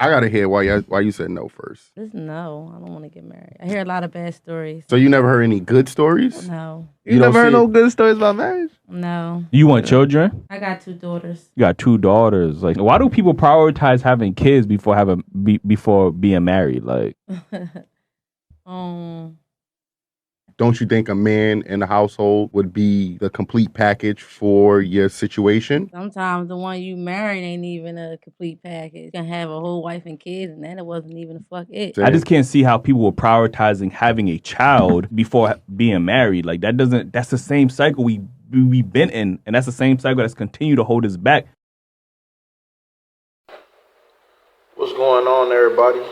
I gotta hear why you said no first. Just no, I don't want to get married. I hear a lot of bad stories. So you never heard any good stories? No, You don't never heard see no it? good stories about marriage? no. You want children? I got 2 daughters. You got 2 daughters. Like, why do people prioritize having kids before being married? Like, um, Don't you think a man in the household would be the complete package for your situation? sometimes the one you married ain't even a complete package. You can have a whole wife and kids, and then it wasn't even a fuck it. I just can't see how people were prioritizing having a child before being married. Like, that's the same cycle we've been in, and that's the same cycle that's continued to hold us back. What's going on, everybody?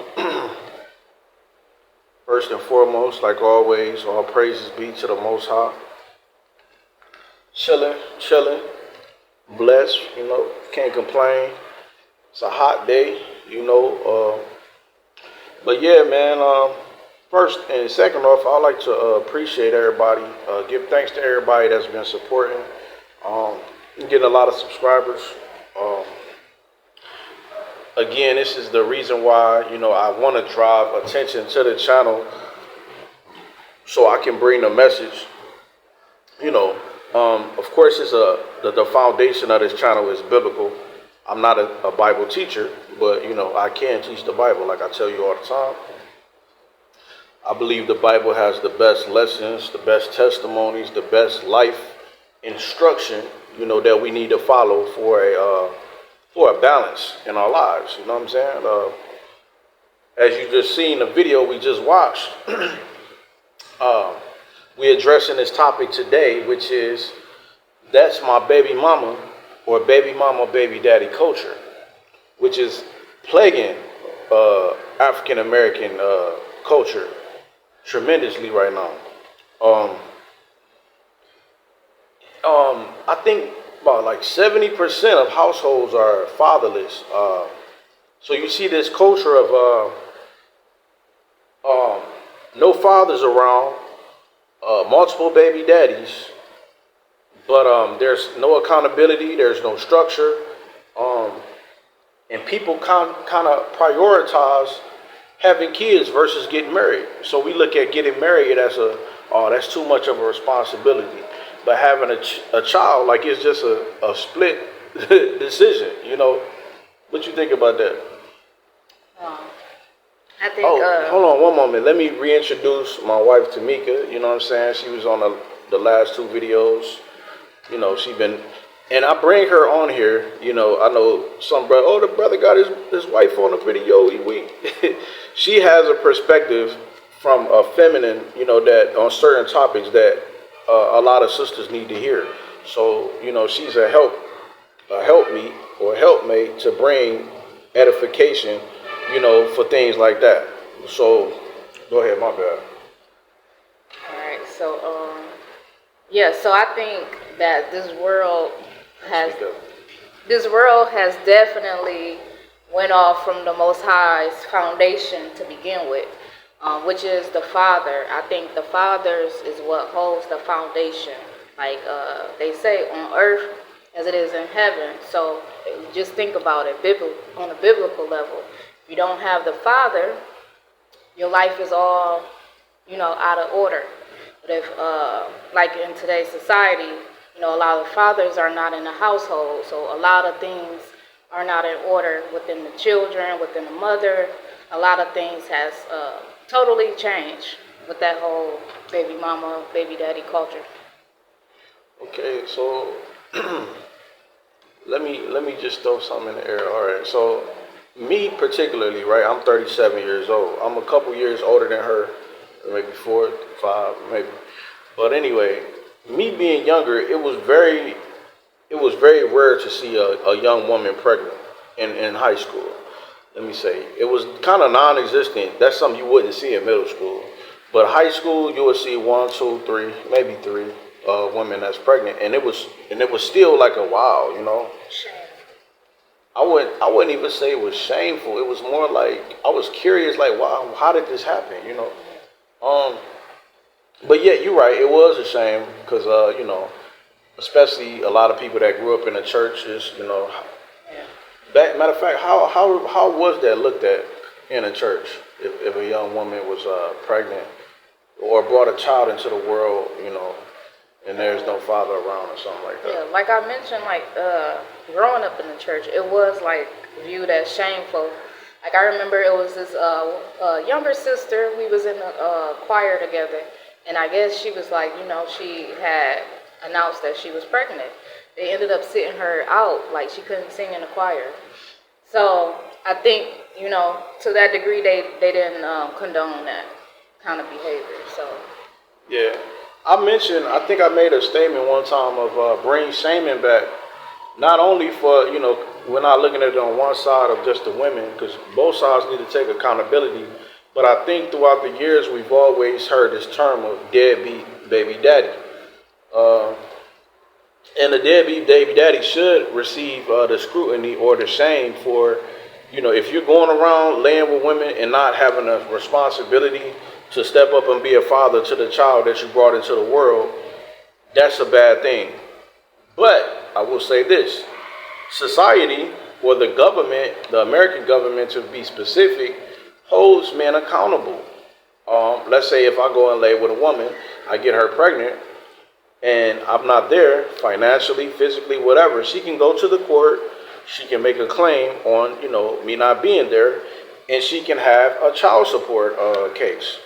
First and foremost, like always, all praises be to the Most High. Chilling, blessed, can't complain. It's a hot day, but yeah, man, first and second off, I'd like to appreciate everybody, give thanks to everybody that's been supporting, getting a lot of subscribers. Again, this is the reason why, I want to drive attention to the channel so I can bring the message. Of course, the foundation of this channel is biblical. I'm not a Bible teacher, but, I can teach the Bible like I tell you all the time. I believe the Bible has the best lessons, the best testimonies, the best life instruction, that we need to follow for a balance in our lives. You know what I'm saying? As you just seen the video we just watched, we're addressing this topic today, which is that's my baby mama or baby mama, baby daddy culture, which is plaguing African American culture tremendously right now. I think about like 70% of households are fatherless. So you see this culture of no fathers around, multiple baby daddies, but there's no accountability, there's no structure, and people kind of prioritize having kids versus getting married. So we look at getting married as that's too much of a responsibility. But having a child, like, it's just a split decision, What you think about that? I think. Hold on one moment. Let me reintroduce my wife, Tamika. You know what I'm saying? She was on the last 2 videos. She been, and I bring her on here. I know some brother. Oh, the brother got his wife on the video. He weak. She has a perspective from a feminine, that on certain topics that a lot of sisters need to hear. So, she's a helpmate to bring edification, for things like that. So, go ahead, my bad. All right, so so I think that this world has definitely went off from the Most High's foundation to begin with, which is the Father. I think the Father's is what holds the foundation. Like they say, on earth as it is in heaven. So just think about it, on a biblical level. If you don't have the Father, your life is all, out of order. But if, like in today's society, a lot of fathers are not in the household, so a lot of things are not in order within the children, within the mother. A lot of things has totally changed with that whole baby mama, baby daddy culture. Okay, so let me just throw something in the air. All right, so me particularly, right? I'm 37 years old. I'm a couple years older than her, maybe 4, 5, maybe. But anyway, me being younger, it was very rare to see a young woman pregnant in high school. Let me say, it was kind of non-existent. That's something you wouldn't see in middle school. But high school, you would see 1, 2, 3, maybe 3 women that's pregnant, and it was still like a wow, Shame. I wouldn't even say it was shameful. It was more like I was curious, like, wow, how did this happen? But yeah, you're right. It was a shame because especially a lot of people that grew up in the churches, Matter of fact, how was that looked at in a church if a young woman was pregnant or brought a child into the world, and there's no father around or something like that? Yeah, like I mentioned, like growing up in the church, it was like viewed as shameful. Like I remember it was this younger sister. We was in the choir together, and I guess she was like, she had announced that she was pregnant. They ended up sitting her out, like she couldn't sing in the choir. So I think, to that degree, they didn't condone that kind of behavior. So Yeah. I think I made a statement one time of bring shaming back, not only for, we're not looking at it on one side of just the women, because both sides need to take accountability. But I think throughout the years, we've always heard this term of deadbeat baby daddy. And the deadbeat baby daddy should receive the scrutiny or the shame for, if you're going around laying with women and not having a responsibility to step up and be a father to the child that you brought into the world, that's a bad thing. But I will say this, society, or the government, the American government to be specific, holds men accountable. Let's say if I go and lay with a woman, I get her pregnant, and I'm not there financially, physically, whatever, she can go to the court, she can make a claim on, me not being there, and she can have a child support case.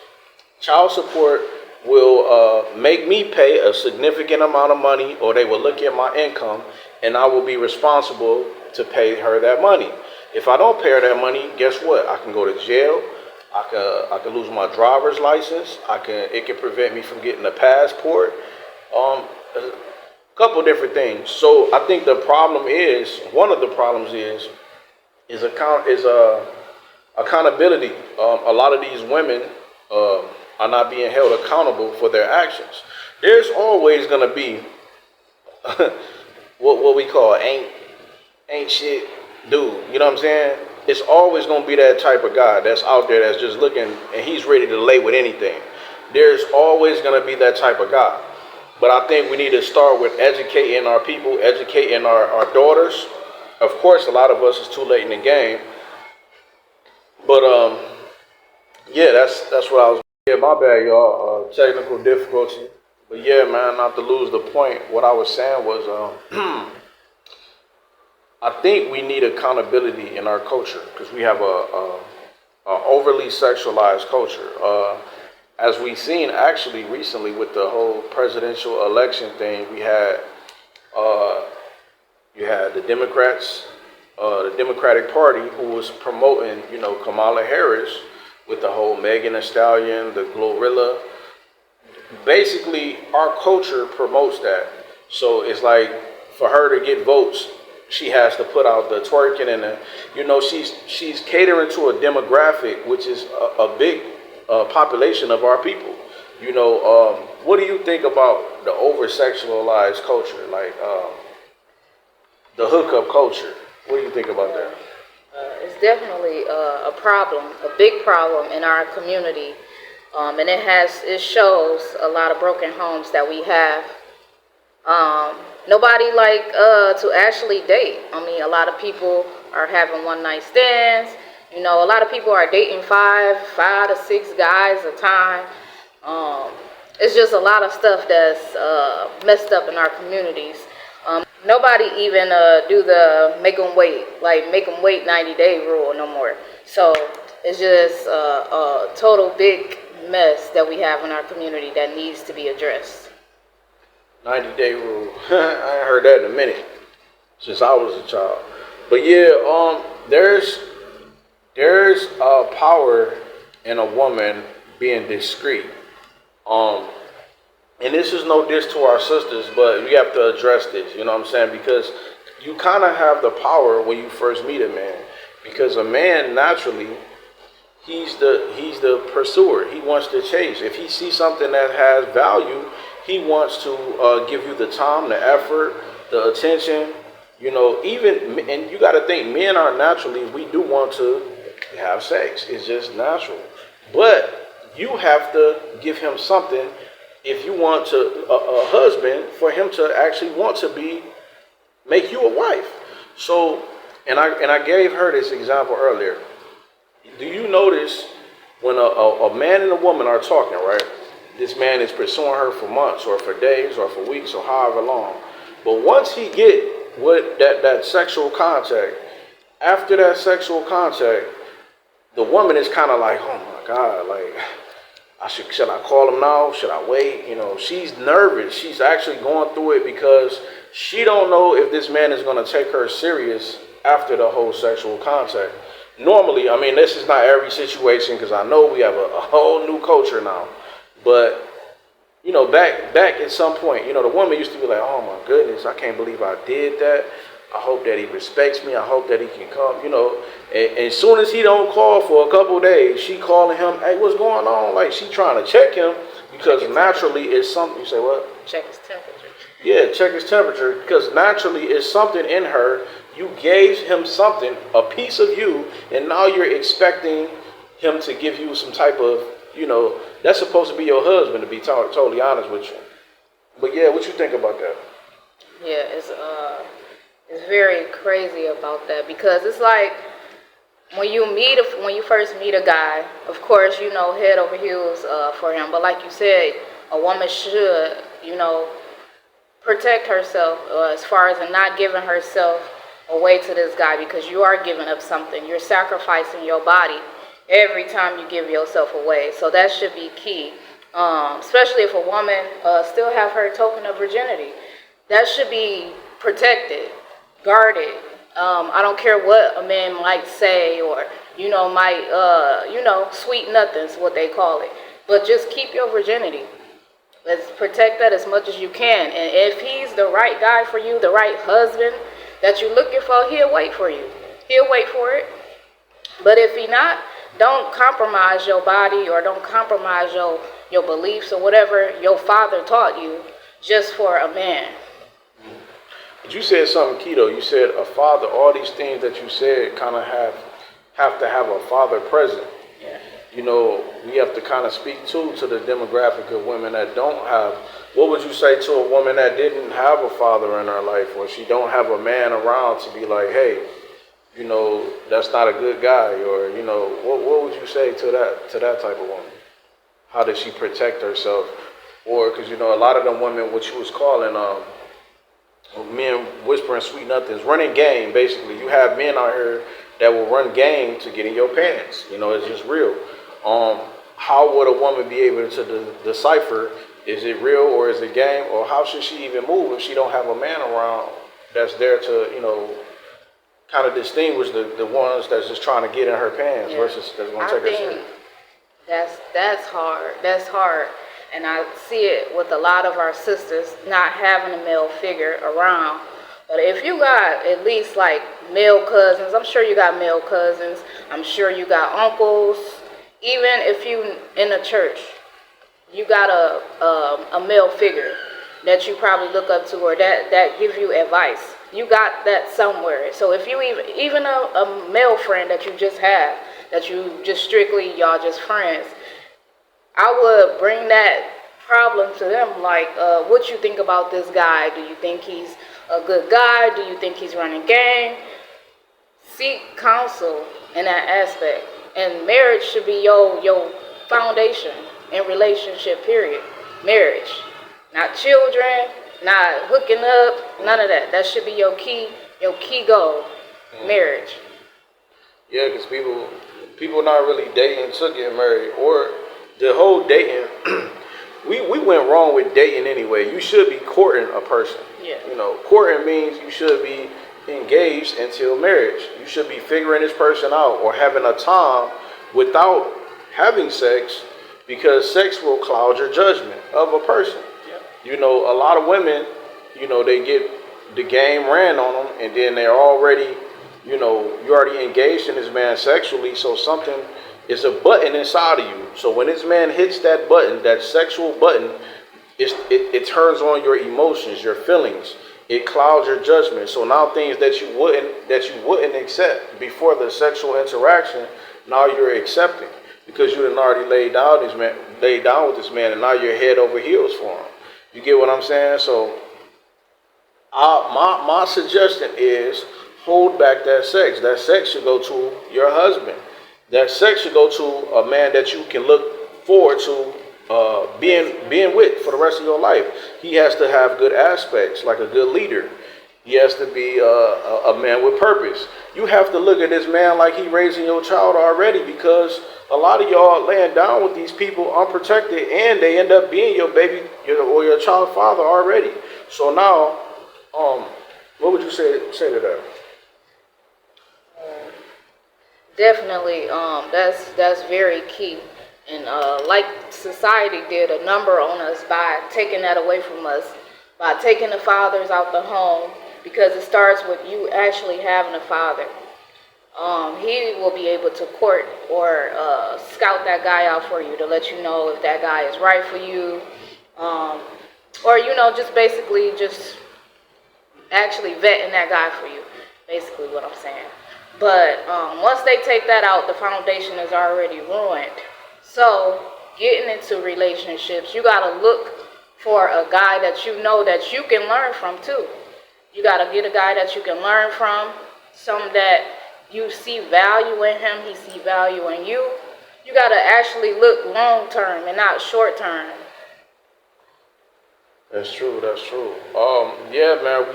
Child support will make me pay a significant amount of money, or they will look at my income, and I will be responsible to pay her that money. If I don't pay her that money, guess what? I can go to jail. I can lose my driver's license. It can prevent me from getting a passport. A couple different things. So I think one of the problems is accountability. A lot of these women are not being held accountable for their actions. There's always going to be what we call ain't shit dude. You know what I'm saying? It's always going to be that type of guy that's out there that's just looking and he's ready to lay with anything. There's always going to be that type of guy. But I think we need to start with educating our people, educating our daughters. Of course, a lot of us is too late in the game. But yeah, that's what I was. Yeah, my bad, y'all. Technical difficulty. But yeah, man, not to lose the point. What I was saying was, I think we need accountability in our culture because we have a overly sexualized culture. As we've seen actually recently with the whole presidential election thing, you had the Democrats, the Democratic Party, who was promoting, Kamala Harris with the whole Megan Thee Stallion, the Glorilla. Basically, our culture promotes that. So it's like for her to get votes, she has to put out the twerking and she's catering to a demographic which is a big population of our people. What do you think about the over-sexualized culture, like the hookup culture? What do you think about that? it's definitely a problem, a big problem in our community, and it shows a lot of broken homes that we have. Nobody like to actually date. I mean, a lot of people are having one night stands. A lot of people are dating five to six guys a time. It's just a lot of stuff that's messed up in our communities. Nobody even do the make them wait 90-day rule no more. So it's just a total big mess that we have in our community that needs to be addressed. 90-day rule. I ain't heard that in a minute since I was a child. But yeah, there's power in a woman being discreet. And this is no diss to our sisters, but we have to address this, you know what I'm saying? Because you kind of have the power when you first meet a man. Because a man, naturally, he's the pursuer. He wants to chase. If he sees something that has value, he wants to give you the time, the effort, the attention. And you got to think, men are naturally, we do want to have sex. It's just natural. But you have to give him something. If you want a husband, for him to actually want to make you a wife. So And I gave her this example earlier. Do you notice when a man and a woman are talking, right? This man is pursuing her for months or for days or for weeks or however long. But once he get with that sexual contact, after that sexual contact, the woman is kind of like, oh my God, like, should I call him now? Should I wait? You know, she's nervous. She's actually going through it because she don't know if this man is going to take her serious after the whole sexual contact. Normally, I mean, this is not every situation because I know we have a whole new culture now. But, you know, back at some point, you know, the woman used to be like, oh my goodness, I can't believe I did that. I hope that he respects me. I hope that he can come, you know. And as soon as he don't call for a couple of days, she calling him, hey, what's going on? Like, she trying to check him because naturally it's something. You say what? Check his temperature. Yeah, check his temperature because naturally it's something in her. You gave him something, a piece of you, and now you're expecting him to give you some type of, you know, that's supposed to be your husband, to be totally honest with you. But yeah, what you think about that? Yeah, it's very crazy about that because it's like when you first meet a guy, of course, you know, head over heels for him. But like you said, a woman should, you know, protect herself as far as not giving herself away to this guy because you are giving up something. You're sacrificing your body every time you give yourself away. So that should be key, especially if a woman still have her token of virginity. That should be protected, guarded. I don't care what a man might say or, you know, sweet nothings, what they call it. But just keep your virginity. Let's protect that as much as you can. And if he's the right guy for you, the right husband that you're looking for, he'll wait for you. He'll wait for it. But if he not, don't compromise your body or don't compromise your beliefs or whatever your father taught you just for a man. But you said something key though. You said a father. All these things that you said kind of have to have a father present. Yeah. You know, we have to kind of speak to the demographic of women that don't have. What would you say to a woman that didn't have a father in her life, or she don't have a man around to be like, hey, you know, that's not a good guy, or you know, what would you say to that type of woman? How does she protect herself? Or because you know, a lot of them women, what you was calling men whispering sweet nothings, running game. Basically, you have men out here that will run game to get in your pants. You know, it's just real. How would a woman be able to decipher, is it real or is it game, or how should she even move if she don't have a man around that's there to, you know, kind of distinguish the ones that's just trying to get in her pants versus that's going to take her serious? That's hard. That's hard. And I see it with a lot of our sisters not having a male figure around. But if you got at least like male cousins, I'm sure you got male cousins, I'm sure you got uncles, even if you in a church, you got a male figure that you probably look up to or that gives you advice. You got that somewhere. So if you even a male friend that you just have, that you just strictly, y'all just friends, I would bring that problem to them, like, what you think about this guy? Do you think he's a good guy? Do you think he's running game? Seek counsel in that aspect. And marriage should be your foundation in relationship, period. Marriage. Not children, not hooking up, none of that. That should be your key goal. Marriage. Yeah, because people not really dating to get married, or the whole dating. we went wrong with dating anyway. You should be courting a person. Yeah. You know, courting means you should be engaged until marriage. You should be figuring this person out or having a time without having sex, because sex will cloud your judgment of a person. Yeah. You know, a lot of women, you know, they get the game ran on them, and then they're already, you know, you're already engaged in this man sexually, so something is a button inside of you. So when this man hits that button, that sexual button, it turns on your emotions, your feelings. It clouds your judgment. So now things that you wouldn't accept before the sexual interaction, now you're accepting, because you had already laid down with this man, and now you're head over heels for him. You get what I'm saying? So my suggestion is hold back that sex. That sex should go to your husband. That sex should go to a man that you can look forward to being with for the rest of your life. He has to have good aspects, like a good leader. He has to be a man with purpose. You have to look at this man like he raising your child already, because a lot of y'all laying down with these people unprotected, and they end up being your baby or your child father already. So now, what would you say to that? Definitely, that's very key. And like society did a number on us by taking that away from us, by taking the fathers out the home, because it starts with you actually having a father. He will be able to court or scout that guy out for you to let you know if that guy is right for you, or just basically just actually vetting that guy for you. Basically, what I'm saying. But once they take that out, the foundation is already ruined. So getting into relationships, you gotta look for a guy that you know that you can learn from too. You gotta get a guy that you can learn from, some that you see value in him, he see value in you. You gotta actually look long term and not short term. That's true. That's true. Yeah, man.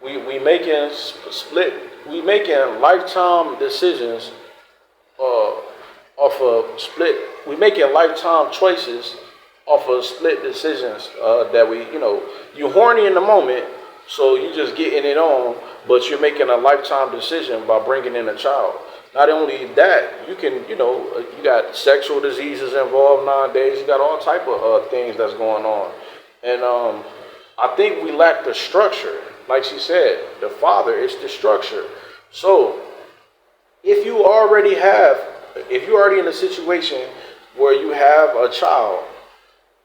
We making lifetime decisions off of split. We making lifetime choices off of split decisions that you're horny in the moment, so you just getting it on, but you're making a lifetime decision by bringing in a child. Not only that, you got sexual diseases involved nowadays. You got all type of things that's going on, and I think we lack the structure. Like she said, the father is the structure. So if you're already in a situation where you have a child,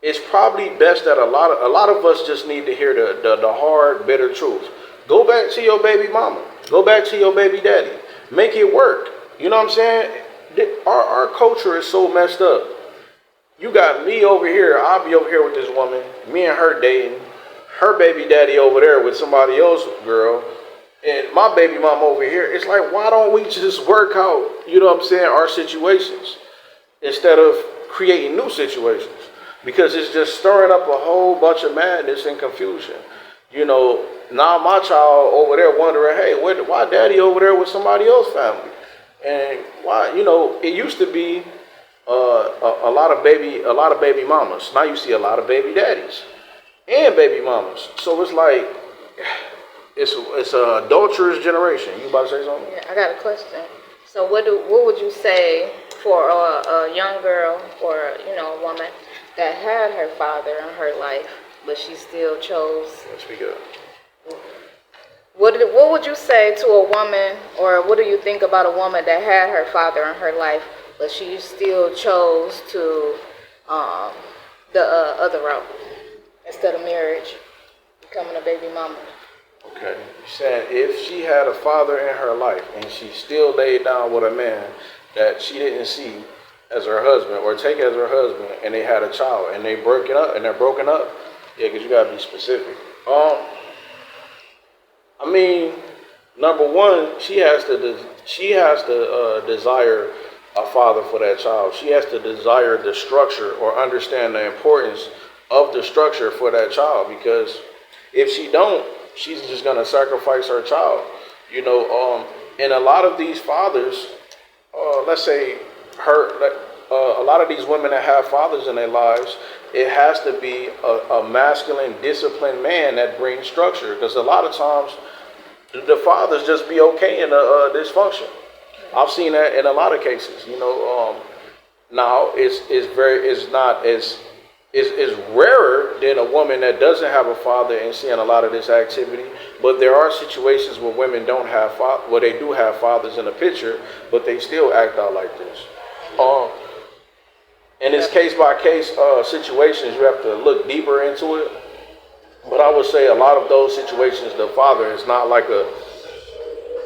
it's probably best that a lot of us just need to hear the hard, bitter truth. Go back to your baby mama. Go back to your baby daddy. Make it work. You know what I'm saying? Our culture is so messed up. You got me over here. I'll be over here with this woman. Me and her dating. Her baby daddy over there with somebody else's girl. And my baby mom over here. It's like, why don't we just work out, our situations instead of creating new situations? Because it's just stirring up a whole bunch of madness and confusion. Now my child over there wondering, hey, why daddy over there with somebody else's family? And why, it used to be a lot of baby mamas. Now you see a lot of baby daddies and baby mamas. So it's like, it's an adulterous generation. You about to say something? Yeah, I got a question. So what would you say for a young girl or a woman that had her father in her life, but she still chose? Let's speak up. What would you say to a woman, or what do you think about a woman that had her father in her life, but she still chose to the other route instead of marriage, becoming a baby mama? Okay. You're saying if she had a father in her life and she still laid down with a man that she didn't see as her husband or take as her husband, and they had a child and they're broken up, yeah, because you gotta be specific. Number one, she has to desire a father for that child. She has to desire the structure or understand the importance of the structure for that child, because if she don't, she's just gonna sacrifice her child. And a lot of these fathers, let's say a lot of these women that have fathers in their lives, it has to be a masculine, disciplined man that brings structure. Because a lot of times, the fathers just be okay in a dysfunction. I've seen that in a lot of cases. Now it's rarer than a woman that doesn't have a father and seeing a lot of this activity. But there are situations where women don't have where they do have fathers in the picture, but they still act out like this. And it's case by case situations. You have to look deeper into it. But I would say a lot of those situations, the father is not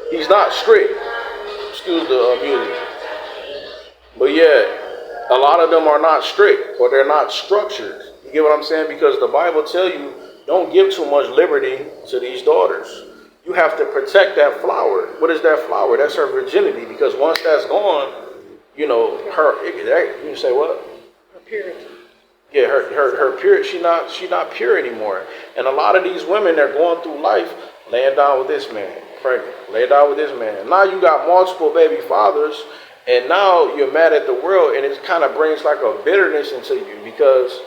he's not strict. Excuse the music. But yeah, a lot of them are not strict, or they're not structured. You get what I'm saying? Because the Bible tells you, don't give too much liberty to these daughters. you have to protect that flower. What is that flower? That's her virginity, because once that's gone, you know, you say what? Purity. Yeah, her pure. She not pure anymore. And a lot of these women, they're going through life laying down with this man, pregnant, laying down with this man. Now you got multiple baby fathers, and now you're mad at the world, and it kind of brings like a bitterness into you, because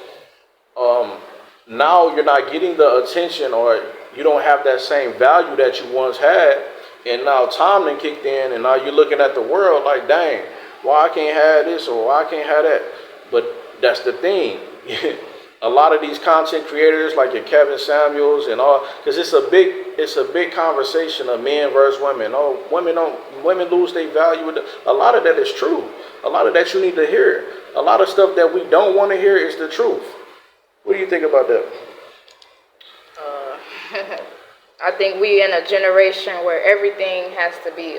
now you're not getting the attention, or you don't have that same value that you once had, and now time then kicked in, and now you're looking at the world like, dang, why I can't have this or why I can't have that. But that's the thing. A lot of these content creators, like your Kevin Samuels and all, because it's a big conversation of men versus women. Oh, women lose their value. A lot of that is true. A lot of that you need to hear. A lot of stuff that we don't want to hear is the truth. What do you think about that? I think we in a generation where everything has to be,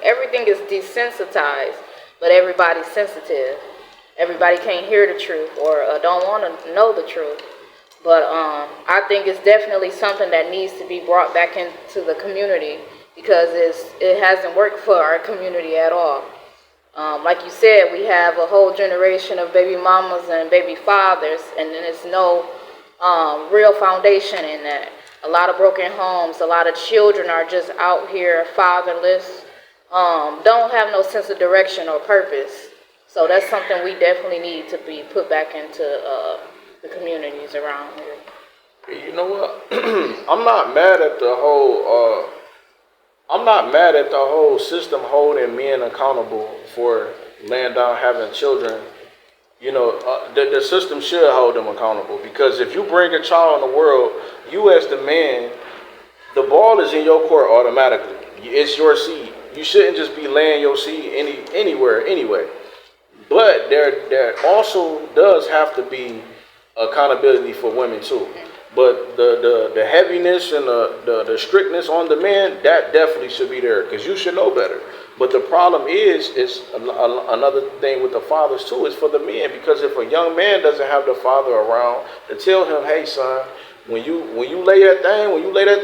everything is desensitized, but everybody's sensitive. Everybody can't hear the truth or don't want to know the truth. But I think it's definitely something that needs to be brought back into the community, because it hasn't worked for our community at all. Like you said, we have a whole generation of baby mamas and baby fathers, and then there's no real foundation in that. A lot of broken homes, a lot of children are just out here fatherless, don't have no sense of direction or purpose. So that's something we definitely need to be put back into the communities around here. You know what? I'm not mad at the whole. I'm not mad at the whole system holding men accountable for laying down having children. You know, the system should hold them accountable, because if you bring a child in the world, you as the man, the ball is in your court automatically. It's your seed. You shouldn't just be laying your seed anywhere anyway. But there also does have to be accountability for women too. But the heaviness and the strictness on the man, that definitely should be there, because you should know better. But the problem is another thing with the fathers too, is for the men, because if a young man doesn't have the father around to tell him, hey son, when you lay that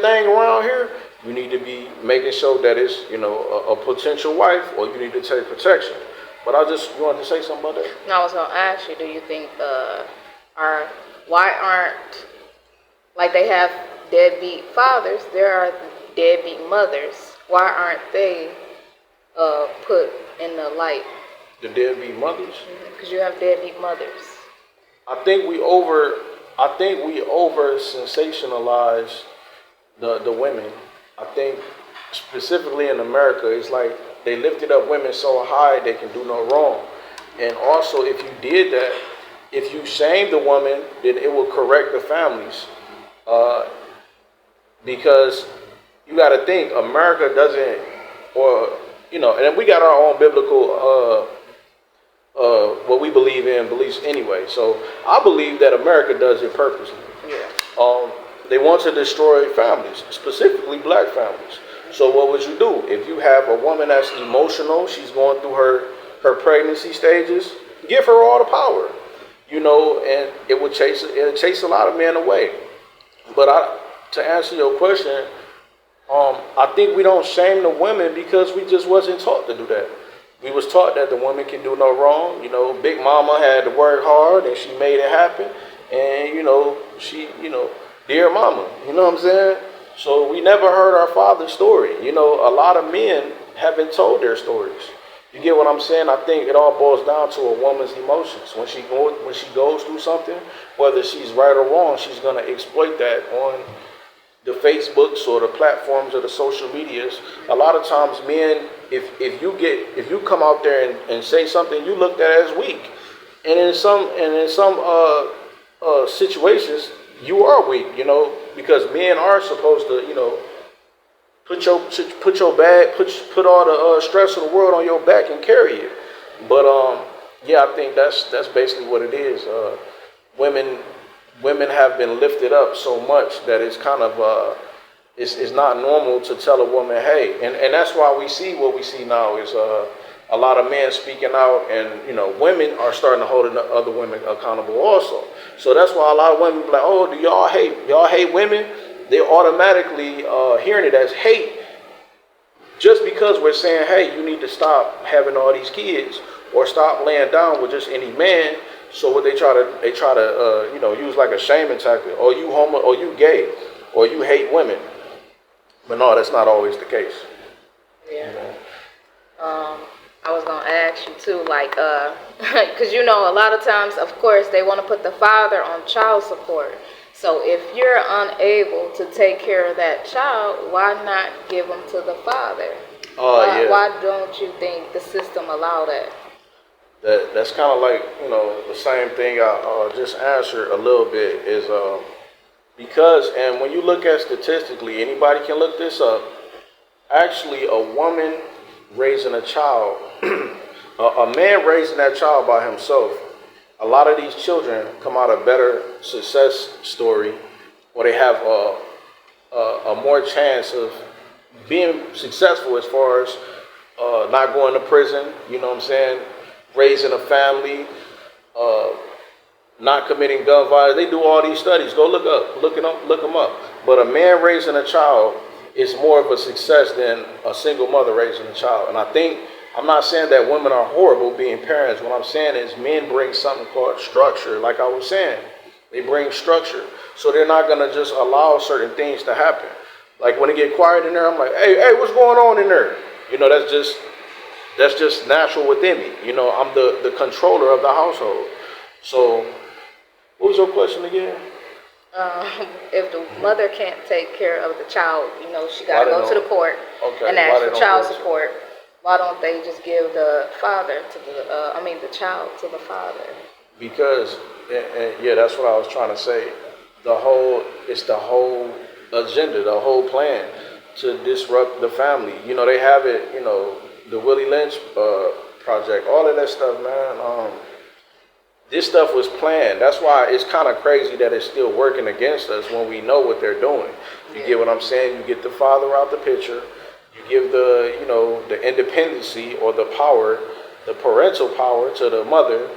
thing around here, you need to be making sure that it's, you know, a potential wife, or you need to take protection. But you wanted to say something about that? No, I was gonna ask you, do you think why aren't, like they have deadbeat fathers, there are deadbeat mothers. Why aren't they put in the light? The deadbeat mothers? Because you have deadbeat mothers. I think we over sensationalize the women. I think specifically in America, it's like they lifted up women so high they can do no wrong. And also, if you did that, if you shamed the woman, then it will correct the families. Because you got to think, America doesn't, or, you know, and we got our own biblical, what we believe in, beliefs anyway. So I believe that America does it purposely. Yeah. They want to destroy families, specifically black families. So what would you do? If you have a woman that's emotional, she's going through her pregnancy stages, give her all the power, you know, and it'll chase a lot of men away. But to answer your question, I think we don't shame the women because we just wasn't taught to do that. We was taught that the woman can do no wrong. You know, Big Mama had to work hard and she made it happen. And, you know, dear mama, you know what I'm saying? So we never heard our father's story. You know, a lot of men haven't told their stories. You get what I'm saying? I think it all boils down to a woman's emotions. When she goes through something, whether she's right or wrong, she's going to exploit that on the Facebooks or the platforms or the social medias. A lot of times men, if you come out there and say something, you looked at as weak. And in some situations, you are weak, you know, because men are supposed to, you know, put all the stress of the world on your back and carry it. But yeah, I think that's basically what it is. Women have been lifted up so much that it's kind of it's not normal to tell a woman, hey, and that's why we see what we see now is a lot of men speaking out, and you know, women are starting to hold other women accountable also. So that's why a lot of women be like, oh, do y'all hate women? they automatically hearing it as hate, just because we're saying, hey, you need to stop having all these kids or stop laying down with just any man. So what they try to use like a shaming tactic, or you homo, or you gay, or you hate women. But no, that's not always the case. Yeah. I was gonna ask you too, like, because a lot of times, of course, they want to put the father on child support. So if you're unable to take care of that child, why not give them to the father? Why don't you think the system allow that? That's kind of like, the same thing I just answered a little bit is because, and when you look at statistically, anybody can look this up, actually a woman raising a child, a man raising that child by himself, a lot of these children come out a better success story, or they have a more chance of being successful as far as not going to prison, you know what I'm saying, raising a family, not committing gun violence. They do all these studies. Go look them up. But a man raising a child is more of a success than a single mother raising a child. And I'm not saying that women are horrible being parents. What I'm saying is men bring something called structure. Like I was saying, they bring structure. So they're not going to just allow certain things to happen. Like when it get quiet in there, I'm like, hey, what's going on in there? That's just natural within me. I'm the controller of the household. So what was your question again? If the mother can't take care of the child, she got to go to the court and ask for child support. Why don't they just give the father to the child to the father? Because, and that's what I was trying to say. It's the whole agenda, the whole plan to disrupt the family. They have it, the Willie Lynch project, all of that stuff, man. This stuff was planned. That's why it's kind of crazy that it's still working against us when we know what they're doing. You get what I'm saying? You get the father out the picture. You give the independency or the power, the parental power to the mother.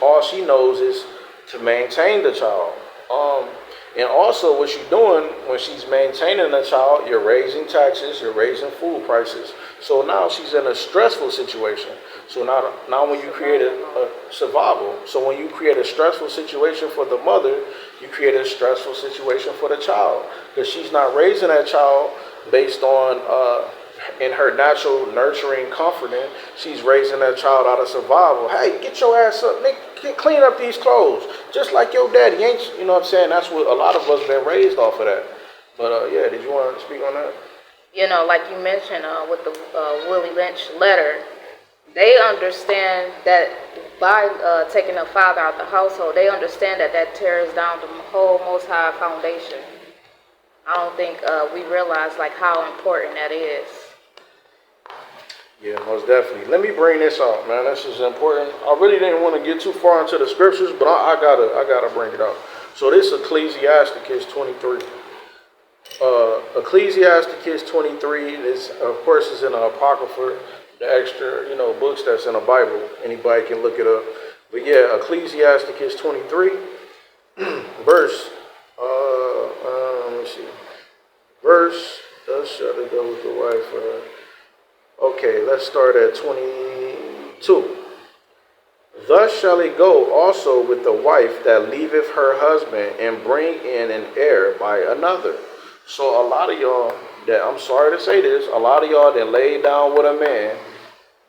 All she knows is to maintain the child. And also what you're doing when she's maintaining the child, you're raising taxes, you're raising food prices. So now she's in a stressful situation. So now when you create a survival, so when you create a stressful situation for the mother, you create a stressful situation for the child. Because she's not raising that child based on in her natural nurturing, comforting. She's raising that child out of survival. Hey, get your ass up, Nick. Clean up these clothes, just like your daddy. You know what I'm saying? That's what a lot of us been raised off of that. But did you want to speak on that? Like you mentioned with the Willie Lynch letter, they understand that by taking the father out the household, they understand that tears down the whole Most High foundation. I don't think we realize how important that is. Yeah, most definitely. Let me bring this out, man. This is important. I really didn't want to get too far into the scriptures, but I gotta bring it out. So this Ecclesiasticus 23. Ecclesiasticus 23 is, of course, is in the Apocrypha, the extra, books that's in the Bible. Anybody can look it up. But Ecclesiasticus 23, verse. Let me see. Verse. Thus shall it go with the wife. Okay, let's start at 22. Thus shall it go also with the wife that leaveth her husband and bring in an heir by another. So a lot of y'all that, I'm sorry to say this, a lot of y'all that laid down with a man,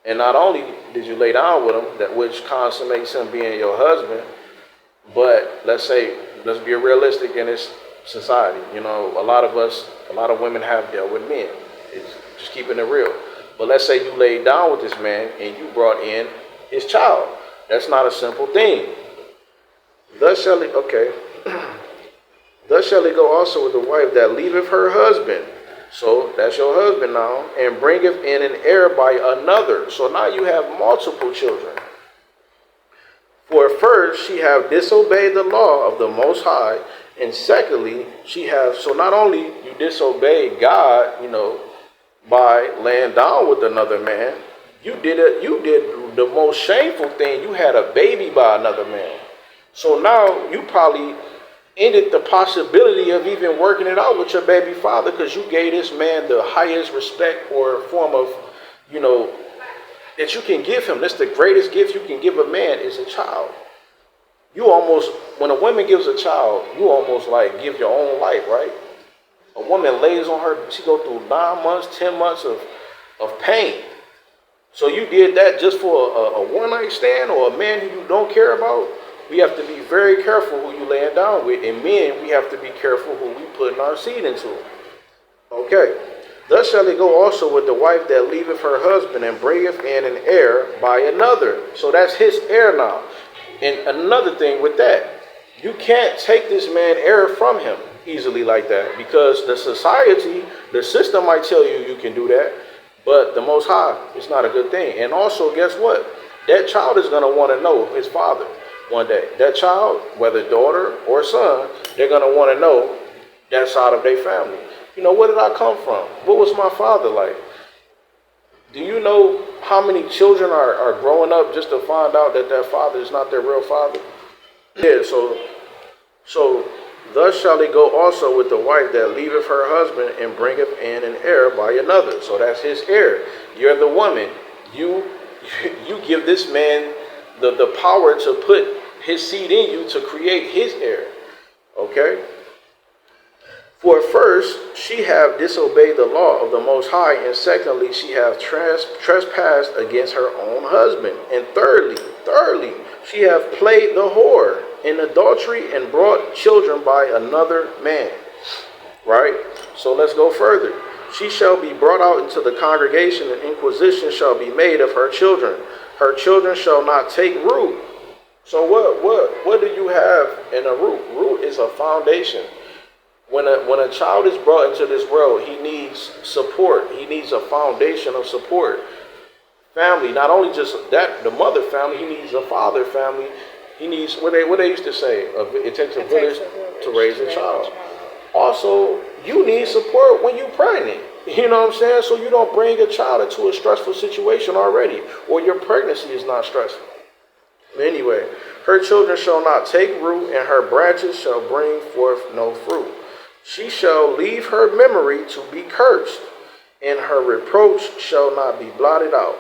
and not only did you lay down with him, that which consummates him being your husband, but let's be realistic in this society. A lot of women have dealt with men. It's just keeping it real. But let's say you laid down with this man and you brought in his child. That's not a simple thing. Thus shall it go also with the wife that leaveth her husband. So that's your husband now. And bringeth in an heir by another. So now you have multiple children. For first she have disobeyed the law of the Most High. And secondly, so not only you disobeyed God, by laying down with another man, you did the most shameful thing. You had a baby by another man. So now you probably ended the possibility of even working it out with your baby father because you gave this man the highest respect or form of, you know, that you can give him. That's the greatest gift you can give a man is a child. You almost, when a woman gives a child, you almost like give your own life, right? A woman lays on her, she go through 9 months, 10 months of pain. So you did that just for a one-night stand or a man who you don't care about? We have to be very careful who you laying down with. And men, we have to be careful who we putting our seed into. Okay. Thus shall it go also with the wife that leaveth her husband and bringeth in an heir by another. So that's his heir now. And another thing with that, you can't take this man heir from him easily like that because the society, the system might tell you you can do that, but the Most High, it's not a good thing. And also, guess what? That child is going to want to know his father one day. That child, whether daughter or son, they're going to want to know that side of their family. You know, where did I come from? What was my father like? Do you know how many children are growing up just to find out that their father is not their real father? Yeah, so thus shall it go also with the wife that leaveth her husband and bringeth in an heir by another. So that's his heir. You're the woman. You give this man the power to put his seed in you to create his heir. Okay? For first, she have disobeyed the law of the Most High, and secondly, she have trespassed against her own husband. And thirdly, she have played the whore in adultery and brought children by another man. Right? So let's go further. She shall be brought out into the congregation, and inquisition shall be made of her children. Her children shall not take root. So what do you have in a root? Root is a foundation. When a child is brought into this world, he needs support. He needs a foundation of support. Family, not only just that, the mother family, he needs a father family. He needs, what they used to say, it takes a village to raise a child. Also, you need support when you're pregnant. You know what I'm saying? So you don't bring a child into a stressful situation already, or your pregnancy is not stressful. Anyway, her children shall not take root, and her branches shall bring forth no fruit. She shall leave her memory to be cursed, and her reproach shall not be blotted out.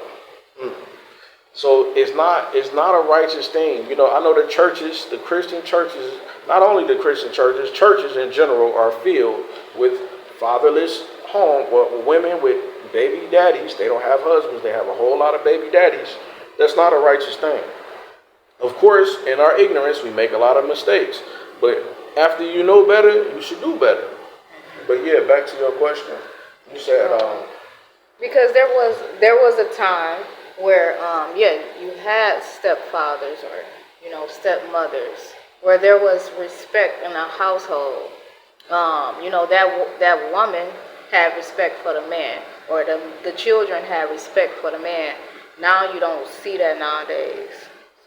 So it's not a righteous thing. You know, I know the churches, the Christian churches, not only the Christian churches, churches in general are filled with fatherless home, well, women with baby daddies. They don't have husbands. They have a whole lot of baby daddies. That's not a righteous thing. Of course, in our ignorance, we make a lot of mistakes. But after you know better, you should do better. But yeah, back to your question. You said because there was a time where you had stepfathers or stepmothers where there was respect in a household. That woman had respect for the man, or the children had respect for the man. Now you don't see that nowadays.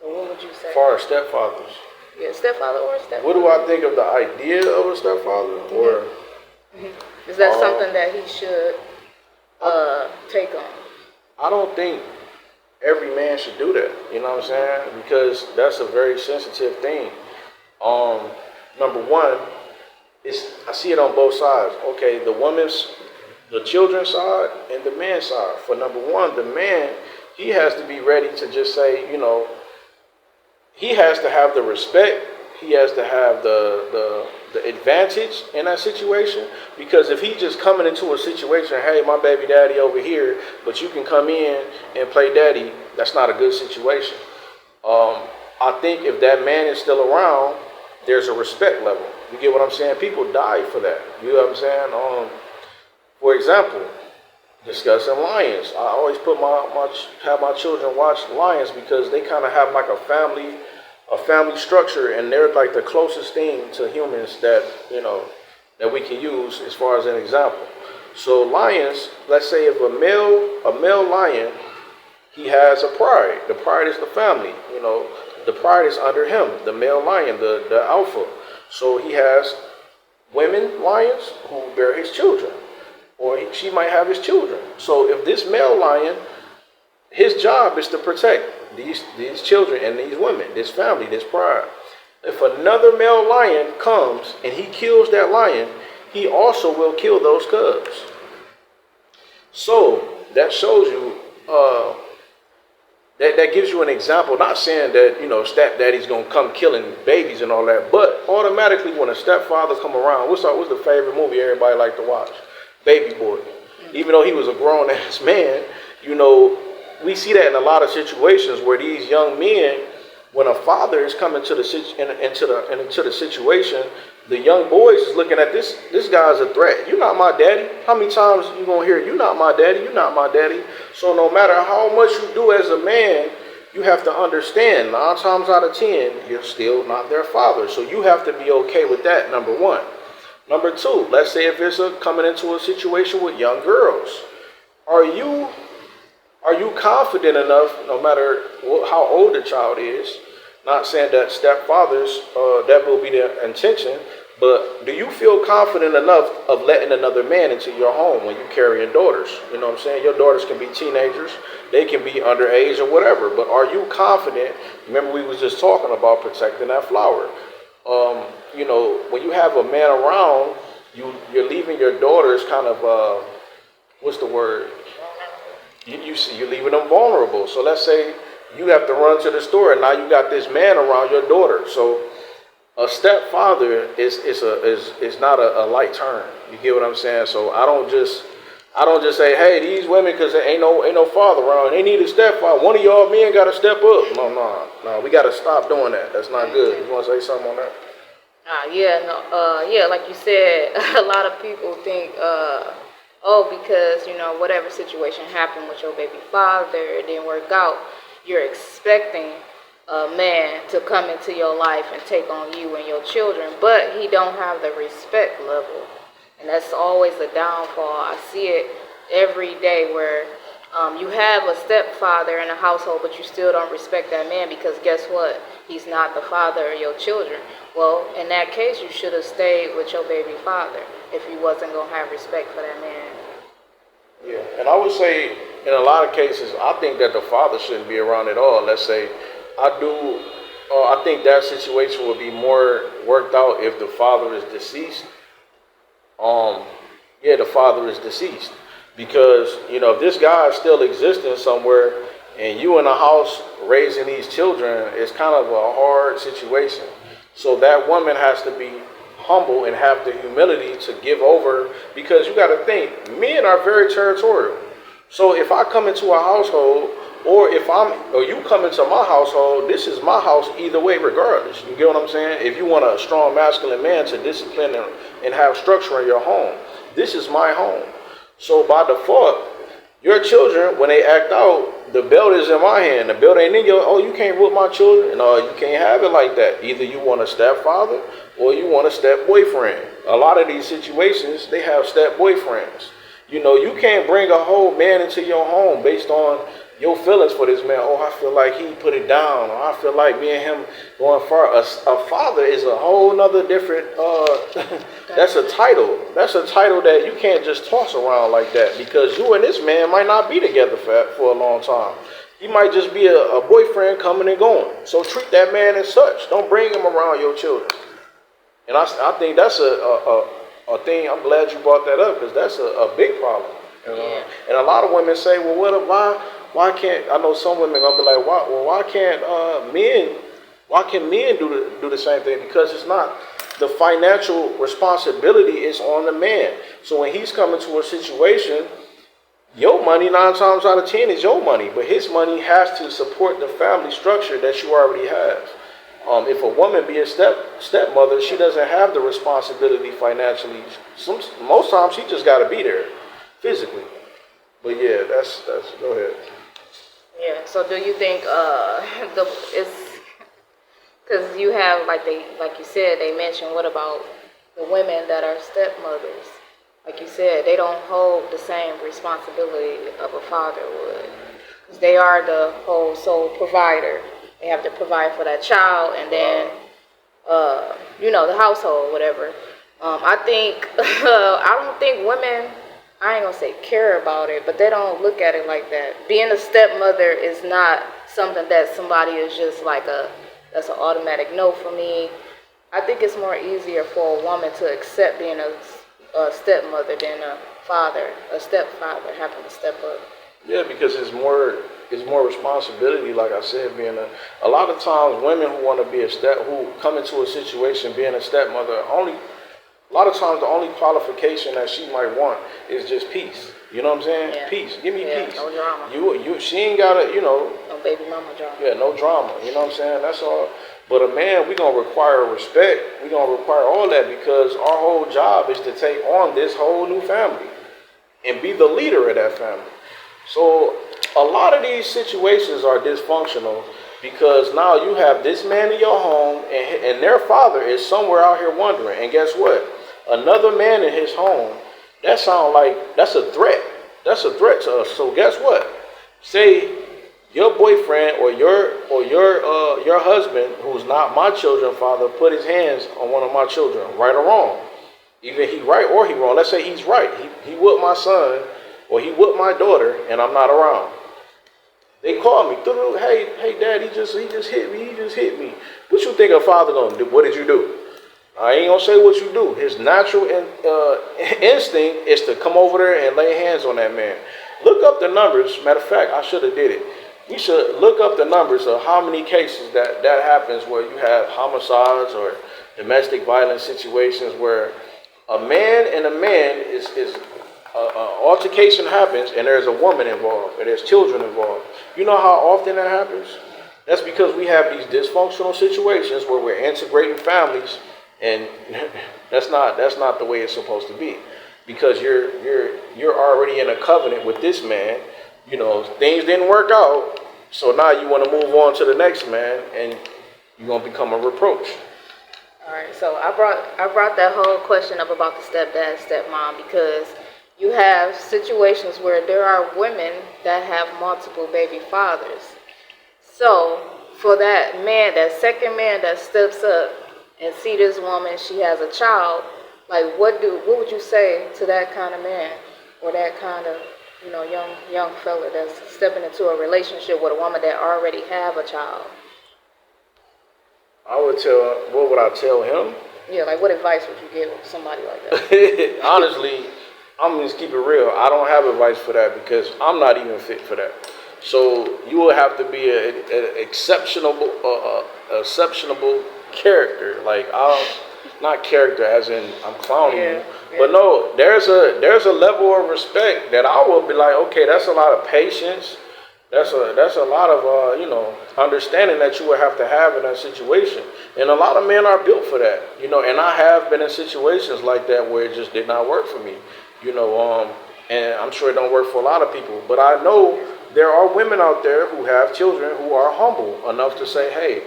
So what would you say? As far as stepfathers. Yeah, stepfather or stepmother. What do I think of the idea of a stepfather? Or is that something that he should take on? I don't think every man should do that. You know what I'm saying? Because that's a very sensitive thing. Number one, I see it on both sides. Okay, the children's side and the man's side. For number one, the man, he has to be ready to just say, he has to have the respect. He has to have the advantage in that situation. Because if he just coming into a situation, hey, my baby daddy over here, but you can come in and play daddy, that's not a good situation. I think if that man is still around, there's a respect level. You get what I'm saying? People die for that. You know what I'm saying? For example, discussing lions. I always have my children watch lions because they kind of have like a family structure, and they're like the closest thing to humans that that we can use as far as an example. So lions, let's say if a male lion, he has a pride. The pride is the family. The pride is under him, the male lion, the alpha. So he has women lions who bear his children, or she might have his children. So if this male lion, his job is to protect these children and these women, this family, this pride. If another male lion comes and he kills that lion, he also will kill those cubs. So that shows you, that gives you an example. Not saying that stepdaddy's gonna come killing babies and all that, but automatically when a stepfather come around, what's the favorite movie everybody like to watch? Baby Boy. Even though he was a grown ass man, we see that in a lot of situations where these young men, when a father is coming to into the situation, the young boys is looking at this guy's a threat. You're not my daddy. How many times you gonna hear you're not my daddy, you're not my daddy? So no matter how much you do as a man, you have to understand 9 times out of 10, you're still not their father. So you have to be okay with that, number one. Number two, let's say if it's coming into a situation with young girls, are you confident enough, no matter how old the child is? Not saying that stepfathers, that will be their intention, but do you feel confident enough of letting another man into your home when you carrying daughters? You know what I'm saying? Your daughters can be teenagers, they can be underage or whatever, but are you confident? Remember, we was just talking about protecting that flower. When you have a man around, you're leaving your daughters kind of, what's the word? You're leaving them vulnerable. So let's say you have to run to the store and now you got this man around your daughter. So a stepfather is not a light turn. You get what I'm saying? So I don't just say, hey, these women, because there ain't no father around, they need a stepfather. One of y'all men got to step up. No, we got to stop doing that. That's not good. You want to say something on that? Like you said, a lot of people think, because, whatever situation happened with your baby father, it didn't work out, you're expecting a man to come into your life and take on you and your children, but he don't have the respect level. And that's always a downfall. I see it every day where you have a stepfather in a household, but you still don't respect that man because guess what? He's not the father of your children. Well, in that case, you should have stayed with your baby father if you wasn't going to have respect for that man. Yeah, and I would say in a lot of cases, I think that the father shouldn't be around at all. Let's say I think that situation would be more worked out if the father is deceased. The father is deceased. Because, if this guy is still existing somewhere and you in a house raising these children, it's kind of a hard situation. So that woman has to be humble and have the humility to give over, because you got to think, men are very territorial. So if I come into a household, or you come into my household, this is my house either way, regardless. You get what I'm saying? If you want a strong masculine man to discipline and have structure in your home, this is my home. So by default, your children, when they act out, the belt is in my hand. The belt ain't in your, you can't whip my children. No, you can't have it like that. Either you want a stepfather or you want a step boyfriend. A lot of these situations, they have step boyfriends. You can't bring a whole man into your home based on your feelings for this man. I feel like he put it down. Or I feel like me and him going far. A father is a whole nother different, that's a title. That's a title that you can't just toss around like that, because you and this man might not be together for a long time. He might just be a boyfriend coming and going. So treat that man as such. Don't bring him around your children. And I think that's a thing. I'm glad you brought that up, because that's a big problem. And a lot of women say, well, why can't, I know some women gonna be like, why can't men do the same thing? Because it's not, the financial responsibility is on the man. So when he's coming to a situation, your money 9 times out of 10 is your money, but his money has to support the family structure that you already have. If a woman be a stepmother, she doesn't have the responsibility financially. Most times she just got to be there physically. But yeah, that's go ahead. Yeah. So do you think it's because you have like you said, they mentioned, what about the women that are stepmothers? Like you said, they don't hold the same responsibility of a father would, because they are the whole sole provider. They have to provide for that child, and then the household, whatever. I think I don't think women, I ain't gonna say care about it, but they don't look at it like that. Being a stepmother is not something that somebody is just like that's an automatic no for me. I think it's more easier for a woman to accept being a stepmother than a stepfather having to step up. Yeah, because it's more responsibility. Like I said, being a lot of times women who want to be who come into a situation being a stepmother a lot of times the only qualification that she might want is just peace. You know what I'm saying? Yeah. Peace. Give me peace. No drama. She ain't gotta, No baby mama drama. Yeah, no drama. You know what I'm saying? That's all. But a man, we gonna require respect. We gonna require all that because our whole job is to take on this whole new family and be the leader of that family. So a lot of these situations are dysfunctional because now you have this man in your home and their father is somewhere out here wandering. And guess what? Another man in his home, that sounds like that's a threat. That's a threat to us. So guess what? Say your boyfriend or your husband, who's not my children's father, put his hands on one of my children, right or wrong. Either he right or he wrong. Let's say he's right. He whooped my son or he whooped my daughter and I'm not around. They call me, hey dad, he just hit me. What you think a father gonna do? What did you do? I ain't gonna say what you do. His natural instinct is to come over there and lay hands on that man. Look up the numbers. Matter of fact, I should have did it. We should look up the numbers of how many cases that happens where you have homicides or domestic violence situations where a man is altercation happens and there's a woman involved and there's children involved. You know how often that happens? That's because we have these dysfunctional situations where we're integrating families, and that's not the way it's supposed to be. Because you're already in a covenant with this man. You know, things didn't work out, so now you want to move on to the next man, and you're gonna become a reproach. All right, so I brought that whole question up about the stepdad, stepmom, because you have situations where there are women that have multiple baby fathers. So for that man, that second man that steps up and see this woman, she has a child, like what would you say to that kind of man or that kind of young fella that's stepping into a relationship with a woman that already have a child? What would I tell him? Yeah, like what advice would you give somebody like that? Honestly, I'm going to keep it real. I don't have advice for that because I'm not even fit for that. So you will have to be an exceptional character. Like not character as in I'm clowning you, but no, there's a level of respect that I will be like, okay, that's a lot of patience. That's a lot of understanding that you would have to have in that situation. And a lot of men are built for that. And I have been in situations like that where it just did not work for me. And I'm sure it don't work for a lot of people. But I know there are women out there who have children who are humble enough to say, hey,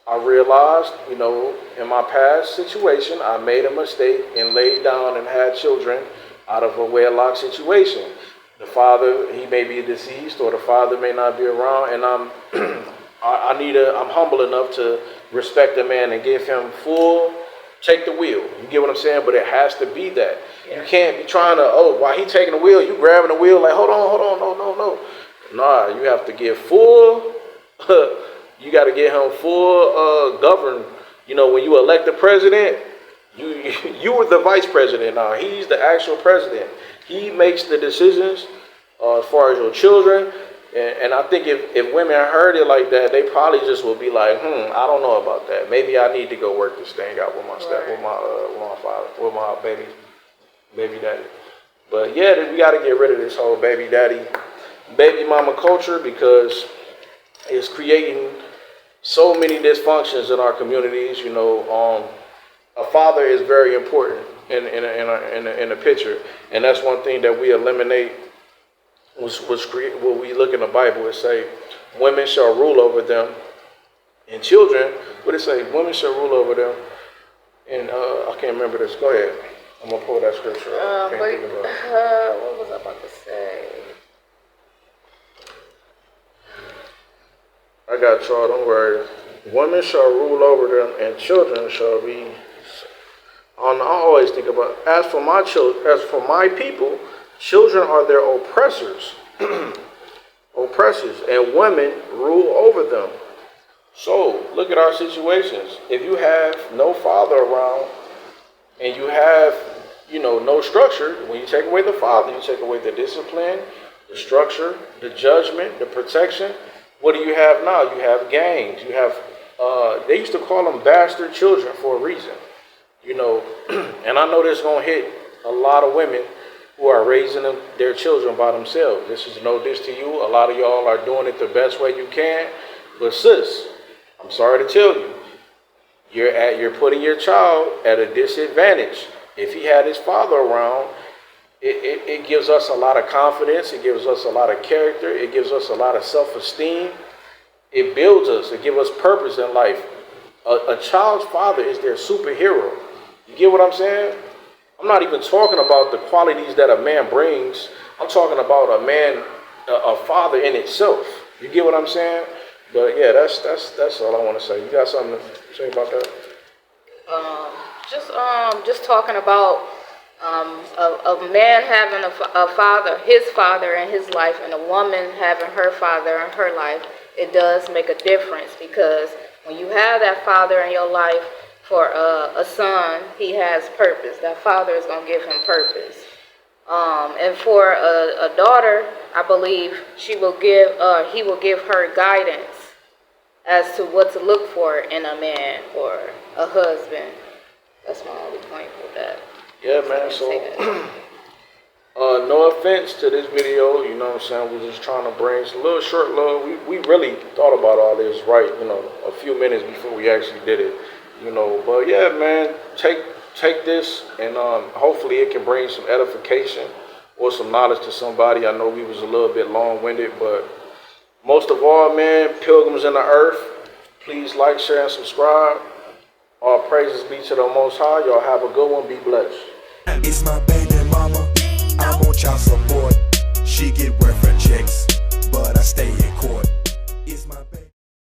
I realized, in my past situation, I made a mistake and laid down and had children out of a wedlock situation. The father, he may be deceased or the father may not be around. And I'm humble enough to respect the man and give him take the wheel. You get what I'm saying? But it has to be that. Yeah. You can't be trying to, while he taking the wheel, you grabbing the wheel like, hold on, no. Nah, you have to give full, you got to get him full govern. When you elect the president, you were the vice president now. He's the actual president. He makes the decisions as far as your children. And I think if women heard it like that, they probably just would be like, I don't know about that. Maybe I need to go work this thing out with my with my baby daddy. But yeah, we got to get rid of this whole baby mama culture because it's creating so many dysfunctions in our communities. A father is very important in the picture, and that's one thing that we eliminate. What we look in the Bible, it say, women shall rule over them, and children. What it say? Women shall rule over them, and I can't remember this. Go ahead. I'm gonna pull that scripture up. What was I about to say? I got y'all. Don't worry. Women shall rule over them, and children shall be. I always think about as for my people. Children are their oppressors, and women rule over them. So look at our situations. If you have no father around and you have, no structure, when you take away the father, you take away the discipline, the structure, the judgment, the protection. What do you have now? You have gangs. You have, they used to call them bastard children for a reason, and I know this is going to hit a lot of women who are raising their children by themselves. This is no diss to you. A lot of y'all are doing it the best way you can. But sis, I'm sorry to tell you, you're putting your child at a disadvantage. If he had his father around, it gives us a lot of confidence. It gives us a lot of character. It gives us a lot of self-esteem. It builds us. It gives us purpose in life. A child's father is their superhero. You get what I'm saying? I'm not even talking about the qualities that a man brings. I'm talking about a father in itself. You get what I'm saying? But yeah, that's all I want to say. You got something to say about that? Just talking about a man having a father, his father in his life, and a woman having her father in her life. It does make a difference, because when you have that father in your life, for a son, he has purpose. That father is going to give him purpose. And for a daughter, I believe he will give her guidance as to what to look for in a man or a husband. That's my only point with that. Yeah, man. So, no offense to this video, you know what I'm saying? We're just trying to bring a little short love. We really thought about all this, right, a few minutes before we actually did it, But yeah, man, take this, and hopefully it can bring some edification or some knowledge to somebody. I know we was a little bit long-winded, but most of all, man, pilgrims in the earth, please like, share, and subscribe. All praises be to the Most High. Y'all have a good one. Be blessed. It's my baby.